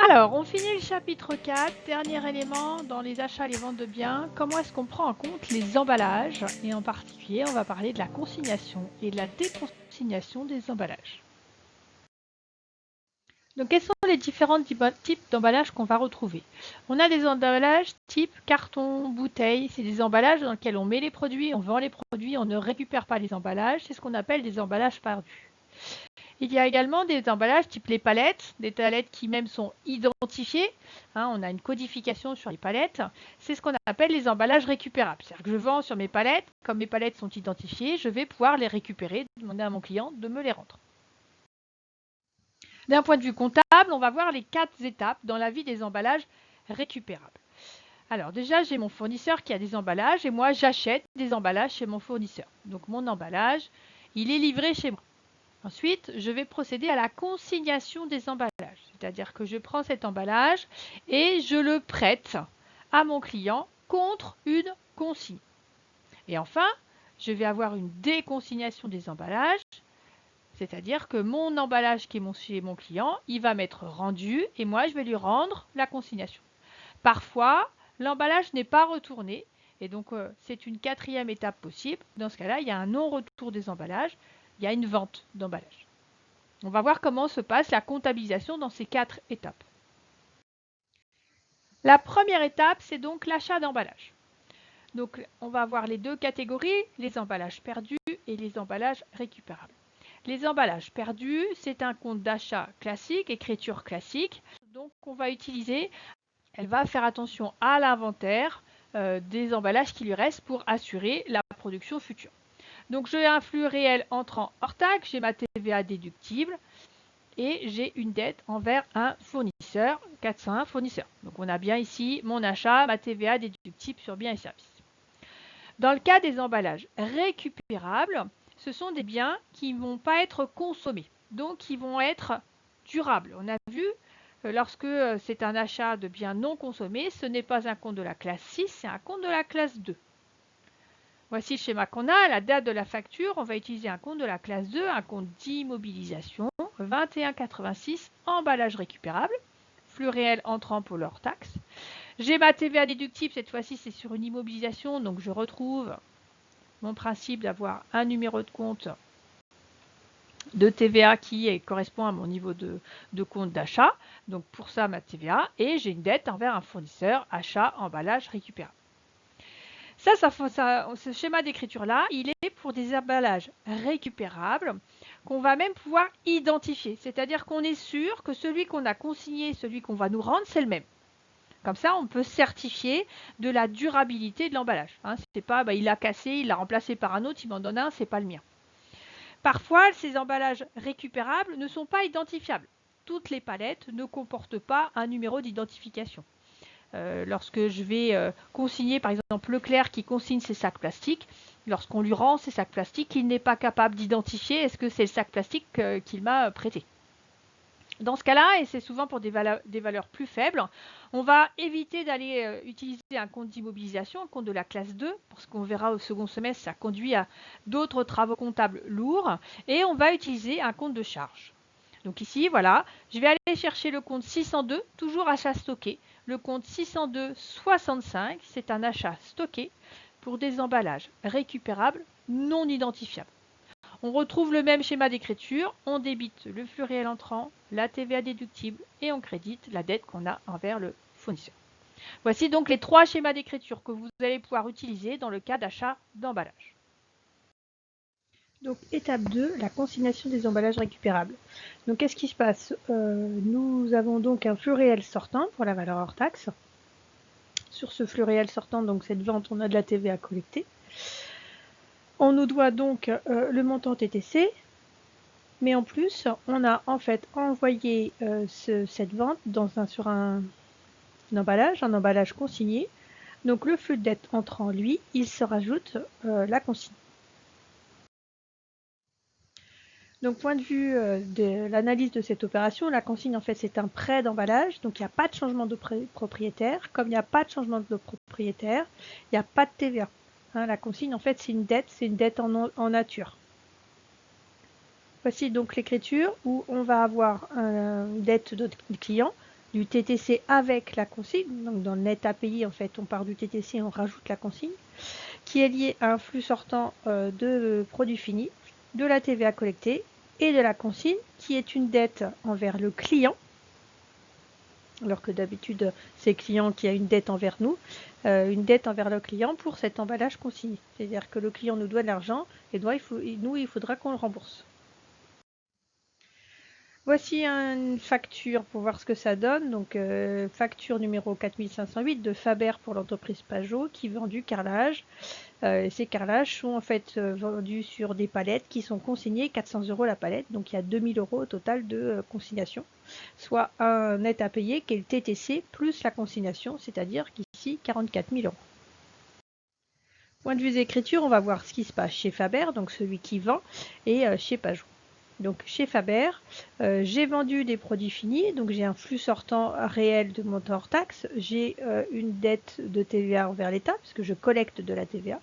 Alors, on finit le chapitre 4, dernier élément dans les achats et les ventes de biens. Comment est-ce qu'on prend en compte les emballages? Et en particulier, on va parler de la consignation et de la déconsignation des emballages. Donc, quels sont les différents types d'emballages qu'on va retrouver? On a des emballages type carton, bouteille. C'est des emballages dans lesquels on met les produits, on vend les produits, on ne récupère pas les emballages. C'est ce qu'on appelle des emballages perdus. Il y a également des emballages type les palettes, des palettes qui même sont identifiées. On a une codification sur les palettes. C'est ce qu'on appelle les emballages récupérables. C'est-à-dire que je vends sur mes palettes, comme mes palettes sont identifiées, je vais pouvoir les récupérer, demander à mon client de me les rendre. D'un point de vue comptable, on va voir les 4 étapes dans la vie des emballages récupérables. Alors déjà, j'ai mon fournisseur qui a des emballages et moi, j'achète des emballages chez mon fournisseur. Donc mon emballage, il est livré chez moi. Ensuite, je vais procéder à la consignation des emballages. C'est-à-dire que je prends cet emballage et je le prête à mon client contre une consigne. Et enfin, je vais avoir une déconsignation des emballages. C'est-à-dire que mon emballage qui est chez mon client, il va m'être rendu et moi, je vais lui rendre la consignation. Parfois, l'emballage n'est pas retourné et donc c'est une 4e étape possible. Dans ce cas-là, il y a un non-retour des emballages, il y a une vente d'emballage. On va voir comment se passe la comptabilisation dans ces 4 étapes. La première étape, c'est donc l'achat d'emballage. Donc, on va avoir les 2 catégories, les emballages perdus et les emballages récupérables. Les emballages perdus, c'est un compte d'achat classique, écriture classique. Donc, on va utiliser, elle va faire attention à l'inventaire des emballages qui lui restent pour assurer la production future. Donc, j'ai un flux réel entrant hors taxe, j'ai ma TVA déductible et j'ai une dette envers un fournisseur, 401 fournisseur. Donc, on a bien ici mon achat, ma TVA déductible sur biens et services. Dans le cas des emballages récupérables, ce sont des biens qui ne vont pas être consommés, donc qui vont être durables. On a vu, lorsque c'est un achat de biens non consommés, ce n'est pas un compte de la classe 6, c'est un compte de la classe 2. Voici le schéma qu'on a. À la date de la facture, on va utiliser un compte de la classe 2, un compte d'immobilisation, 2186, emballage récupérable, flux réel entrant pour leur taxe. J'ai ma TVA déductible, cette fois-ci c'est sur une immobilisation, donc je retrouve mon principe d'avoir un numéro de compte de TVA qui correspond à mon niveau de compte d'achat. Donc pour ça, ma TVA, et j'ai une dette envers un fournisseur, achat, emballage, récupérable. Ce schéma d'écriture-là, il est pour des emballages récupérables qu'on va même pouvoir identifier. C'est-à-dire qu'on est sûr que celui qu'on a consigné, celui qu'on va nous rendre, c'est le même. Comme ça, on peut certifier de la durabilité de l'emballage. C'est pas, il l'a cassé, il l'a remplacé par un autre, il m'en donne un, c'est pas le mien. Parfois, ces emballages récupérables ne sont pas identifiables. Toutes les palettes ne comportent pas un numéro d'identification. Lorsque je vais consigner, par exemple Leclerc qui consigne ses sacs plastiques, lorsqu'on lui rend ses sacs plastiques, il n'est pas capable d'identifier est-ce que c'est le sac plastique qu'il m'a prêté. Dans ce cas-là, et c'est souvent pour des valeurs plus faibles, on va éviter d'aller utiliser un compte d'immobilisation, un compte de la classe 2, parce qu'on verra au second semestre, ça conduit à d'autres travaux comptables lourds, et on va utiliser un compte de charge. Donc ici, voilà, je vais aller chercher le compte 602, toujours achat stocké. Le compte 602,65, c'est un achat stocké pour des emballages récupérables non identifiables. On retrouve le même schéma d'écriture, on débite le flux réel entrant, la TVA déductible et on crédite la dette qu'on a envers le fournisseur. Voici donc les 3 schémas d'écriture que vous allez pouvoir utiliser dans le cas d'achat d'emballage. Donc étape 2, la consignation des emballages récupérables. Donc qu'est-ce qui se passe? Nous avons donc un flux réel sortant pour la valeur hors taxe. Sur ce flux réel sortant, donc cette vente, on a de la TVA collectée. On nous doit donc le montant TTC, mais en plus, on a en fait envoyé cette vente sur un emballage consigné. Donc le flux de dette entrant, lui, il se rajoute la consigne. Donc, point de vue de l'analyse de cette opération, la consigne, en fait, c'est un prêt d'emballage. Donc, il n'y a pas de changement de propriétaire. Comme il n'y a pas de changement de propriétaire, il n'y a pas de TVA. La consigne, en fait, c'est une dette en nature. Voici donc l'écriture où on va avoir une dette de client, du TTC avec la consigne. Donc dans le net à payer, en fait, on part du TTC et on rajoute la consigne, qui est lié à un flux sortant de produits finis, de la TVA collectée et de la consigne, qui est une dette envers le client, alors que d'habitude, c'est le client qui a une dette envers nous, une dette envers le client pour cet emballage consigné. C'est-à-dire que le client nous doit de l'argent et nous, il faudra qu'on le rembourse. Voici une facture pour voir ce que ça donne. Donc, facture numéro 4508 de Faber pour l'entreprise Pajot qui vend du carrelage. Ces carrelages sont en fait vendus sur des palettes qui sont consignées 400 € la palette. Donc, il y a 2000 € au total de consignation, soit un net à payer qui est le TTC plus la consignation, c'est-à-dire qu'ici 44 000 €. Point de vue d'écriture, on va voir ce qui se passe chez Faber, donc celui qui vend, et chez Pajot. Donc chez Faber, j'ai vendu des produits finis, donc j'ai un flux sortant réel de montant hors taxe, j'ai une dette de TVA envers l'État, puisque je collecte de la TVA,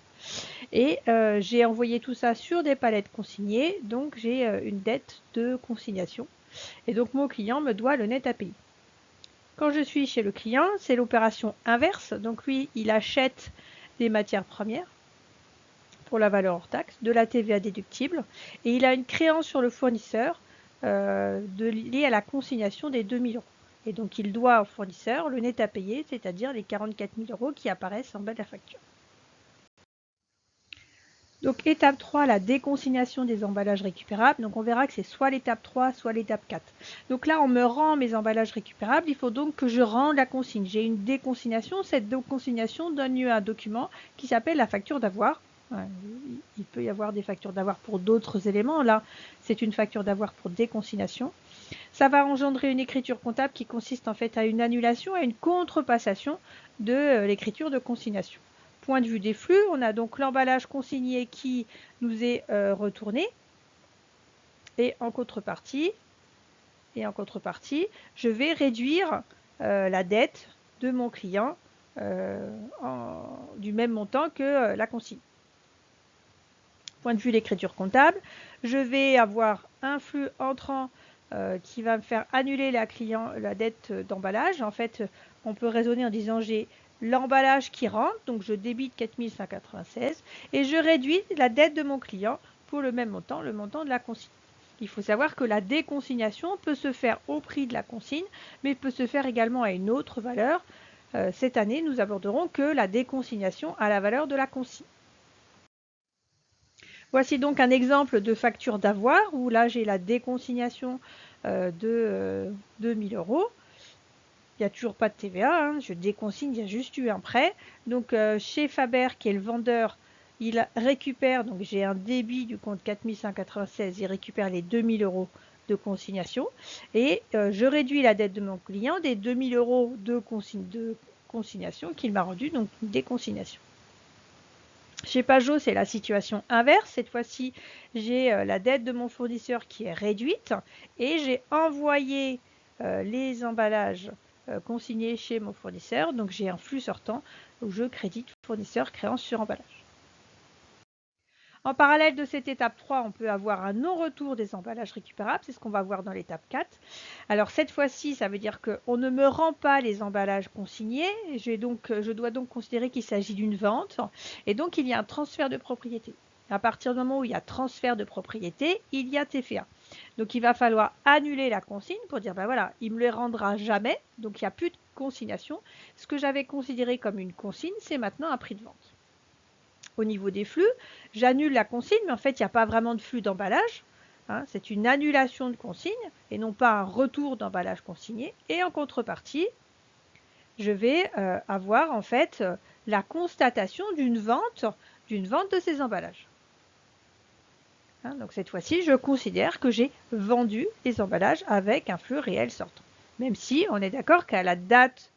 et j'ai envoyé tout ça sur des palettes consignées, donc j'ai une dette de consignation, et donc mon client me doit le net à payer. Quand je suis chez le client, c'est l'opération inverse, donc lui, il achète des matières premières, pour la valeur hors taxe, de la TVA déductible, et il a une créance sur le fournisseur liée à la consignation des 2000 €. Et donc il doit au fournisseur le net à payer, c'est-à-dire les 44 000 € qui apparaissent en bas de la facture. Donc étape 3, la déconsignation des emballages récupérables. Donc on verra que c'est soit l'étape 3, soit l'étape 4. Donc là, on me rend mes emballages récupérables, il faut donc que je rende la consigne. J'ai une déconsignation, cette déconsignation donne lieu à un document qui s'appelle la facture d'avoir. Il peut y avoir des factures d'avoir pour d'autres éléments. Là, c'est une facture d'avoir pour déconsignation. Ça va engendrer une écriture comptable qui consiste en fait à une annulation, à une contrepassation de l'écriture de consignation. Point de vue des flux, on a donc l'emballage consigné qui nous est retourné. Et en contrepartie, je vais réduire la dette de mon client du même montant que la consigne. Point de vue l'écriture comptable, je vais avoir un flux entrant qui va me faire annuler la dette d'emballage. En fait, on peut raisonner en disant j'ai l'emballage qui rentre, donc je débite 4196 et je réduis la dette de mon client pour le même montant, le montant de la consigne. Il faut savoir que la déconsignation peut se faire au prix de la consigne, mais peut se faire également à une autre valeur. Cette année, nous aborderons que la déconsignation à la valeur de la consigne. Voici donc un exemple de facture d'avoir où là j'ai la déconsignation de 2000 €. Il n'y a toujours pas de TVA, hein, je déconsigne, il y a juste eu un prêt. Donc chez Faber qui est le vendeur, il récupère, donc j'ai un débit du compte 4196, il récupère les 2000 € de consignation et je réduis la dette de mon client des 2000 € de consignation qu'il m'a rendu, donc une déconsignation. Chez Pajot, c'est la situation inverse. Cette fois-ci, j'ai la dette de mon fournisseur qui est réduite et j'ai envoyé les emballages consignés chez mon fournisseur. Donc, j'ai un flux sortant où je crédite fournisseur créance sur emballage. En parallèle de cette étape 3, on peut avoir un non-retour des emballages récupérables. C'est ce qu'on va voir dans l'étape 4. Alors cette fois-ci, ça veut dire qu'on ne me rend pas les emballages consignés. Je dois donc considérer qu'il s'agit d'une vente. Et donc il y a un transfert de propriété. À partir du moment où il y a transfert de propriété, il y a TVA. Donc il va falloir annuler la consigne pour dire, ben voilà, il ne me les rendra jamais. Donc il n'y a plus de consignation. Ce que j'avais considéré comme une consigne, c'est maintenant un prix de vente. Au niveau des flux, j'annule la consigne, mais en fait, il n'y a pas vraiment de flux d'emballage. Hein, c'est une annulation de consigne et non pas un retour d'emballage consigné. Et en contrepartie, je vais avoir en fait la constatation d'une vente de ces emballages. Hein, donc cette fois-ci, je considère que j'ai vendu les emballages avec un flux réel sortant. Même si on est d'accord qu'à la date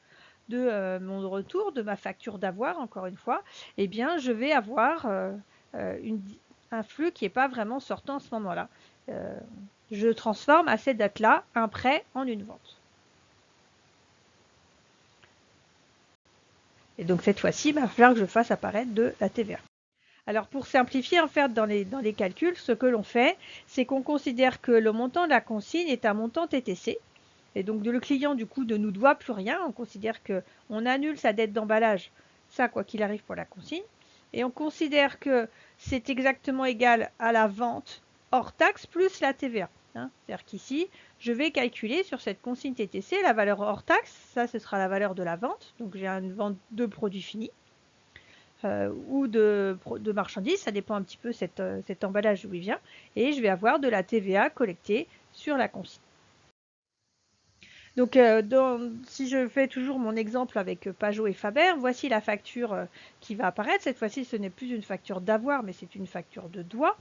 de mon retour, de ma facture d'avoir, encore une fois, eh bien, je vais avoir un flux qui n'est pas vraiment sortant à ce moment-là. Je transforme à cette date-là un prêt en une vente. Et donc, cette fois-ci, il va falloir que je fasse apparaître de la TVA. Alors, pour simplifier, en fait, dans les calculs, ce que l'on fait, c'est qu'on considère que le montant de la consigne est un montant TTC. Et donc le client du coup ne nous doit plus rien. On considère qu'on annule sa dette d'emballage, ça quoi qu'il arrive pour la consigne. Et on considère que c'est exactement égal à la vente hors taxe plus la TVA. C'est-à-dire qu'ici, je vais calculer sur cette consigne TTC la valeur hors taxe. Ça, ce sera la valeur de la vente. Donc j'ai une vente de produits finis ou de marchandises. Ça dépend un petit peu cet emballage d'où il vient. Et je vais avoir de la TVA collectée sur la consigne. Donc, si je fais toujours mon exemple avec Pajot et Faber, voici la facture qui va apparaître. Cette fois-ci, ce n'est plus une facture d'avoir, mais c'est une facture de doigt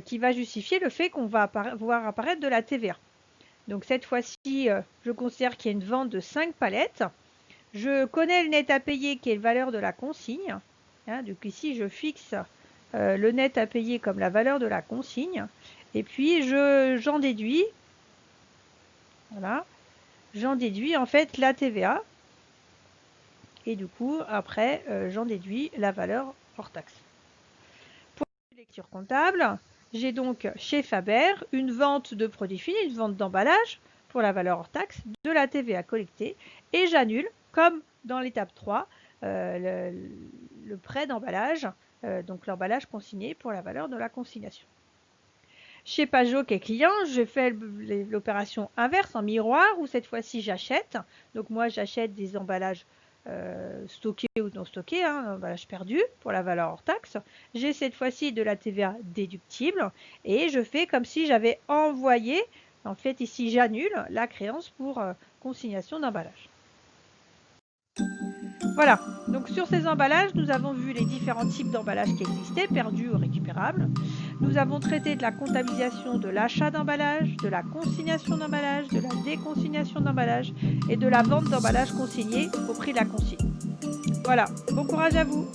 qui va justifier le fait qu'on va voir apparaître de la TVA. Donc, cette fois-ci, je considère qu'il y a une vente de 5 palettes. Je connais le net à payer qui est la valeur de la consigne. Donc, ici, je fixe le net à payer comme la valeur de la consigne. Et puis, j'en déduis. Voilà. J'en déduis en fait la TVA et du coup après j'en déduis la valeur hors taxe. Pour la lecture comptable, j'ai donc chez Faber une vente de produits finis, une vente d'emballage pour la valeur hors taxe, de la TVA collectée et j'annule comme dans l'étape 3 le prêt d'emballage, donc l'emballage consigné pour la valeur de la consignation. Chez Pajot qui est client, je fais l'opération inverse en miroir où cette fois-ci j'achète. Donc moi j'achète des emballages stockés ou non stockés, emballages perdus pour la valeur hors taxe. J'ai cette fois-ci de la TVA déductible et je fais comme si j'avais envoyé, en fait ici j'annule la créance pour consignation d'emballage. Voilà, donc sur ces emballages, nous avons vu les différents types d'emballages qui existaient, perdus ou récupérables. Nous avons traité de la comptabilisation de l'achat d'emballage, de la consignation d'emballage, de la déconsignation d'emballage et de la vente d'emballage consigné au prix de la consigne. Voilà, bon courage à vous!